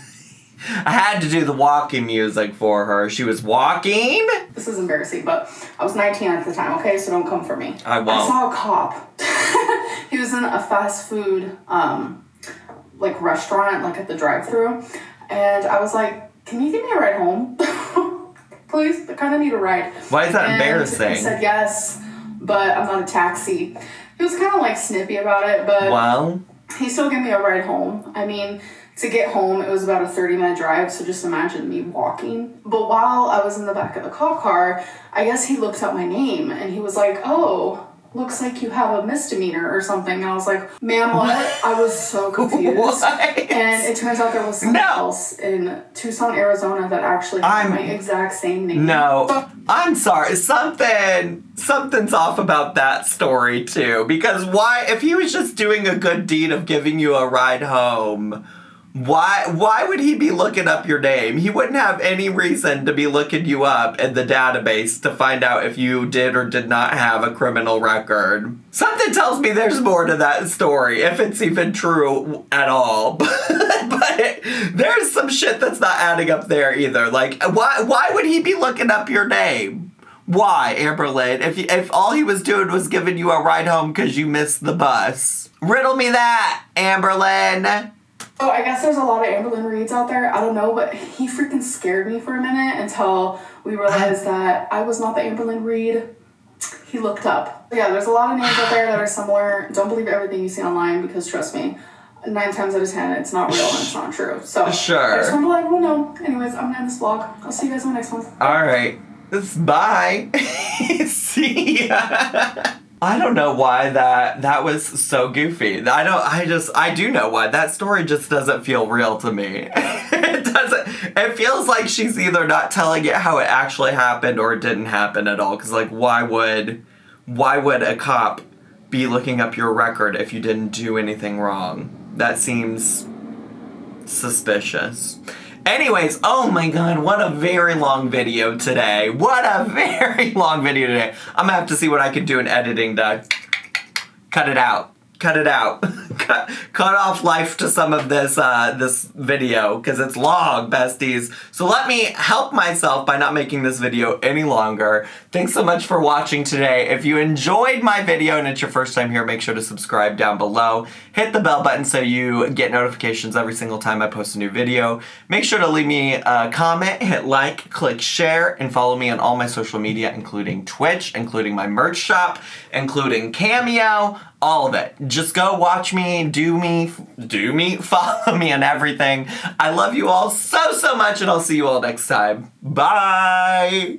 I had to do the walking music for her. She was walking. This is embarrassing, but I was 19 at the time, okay? So don't come for me. I won't. I saw a cop. He was in a fast food, like, restaurant, like, at the drive-thru. And I was like, can you give me a ride home? Please? I kind of need a ride. Why is that embarrassing? He said yes, but I'm not a taxi. He was kind of, like, snippy about it, but... Well... He still gave me a ride home. I mean... To get home, it was about a 30-minute drive, so just imagine me walking. But while I was in the back of the cop car, I guess he looked up my name, and he was like, oh, looks like you have a misdemeanor or something. And I was like, ma'am, what? I was so confused. What? And it turns out there was someone else in Tucson, Arizona that actually had my exact same name. No, I'm sorry. Something's off about that story, too. Because why, if he was just doing a good deed of giving you a ride home... Why would he be looking up your name? He wouldn't have any reason to be looking you up in the database to find out if you did or did not have a criminal record. Something tells me there's more to that story, if it's even true at all. But there's some shit that's not adding up there either. Like, why would he be looking up your name? Why, Amberlynn? If all he was doing was giving you a ride home because you missed the bus. Riddle me that, Amberlynn. Oh, I guess there's a lot of Amberlynn Reeds out there. I don't know, but he freaking scared me for a minute until we realized that I was not the Amberlynn Reed he looked up. Yeah, there's a lot of names out there that are similar. Don't believe everything you see online because, trust me, 9 times out of 10, it's not real and it's not true. So, sure. I just want to let everyone know. Anyways, I'm going to end this vlog. I'll see you guys in the next one. All right. Bye. See ya. I don't know why that was so goofy. I do know why. That story just doesn't feel real to me. It feels like she's either not telling it how it actually happened or it didn't happen at all. Because, like, why would a cop be looking up your record if you didn't do anything wrong? That seems suspicious. Anyways, oh my god, what a very long video today. What a very long video today. I'm gonna have to see what I can do in editing to cut it out. Cut it out. Cut off life to some of this video, because it's long, besties. So let me help myself by not making this video any longer. Thanks so much for watching today. If you enjoyed my video and it's your first time here, make sure to subscribe down below. Hit the bell button so you get notifications every single time I post a new video. Make sure to leave me a comment, hit like, click share, and follow me on all my social media, including Twitch, including my merch shop, including Cameo, all of it. Just go watch me, do me, follow me on everything. I love you all so much, and I'll see you all next time. Bye!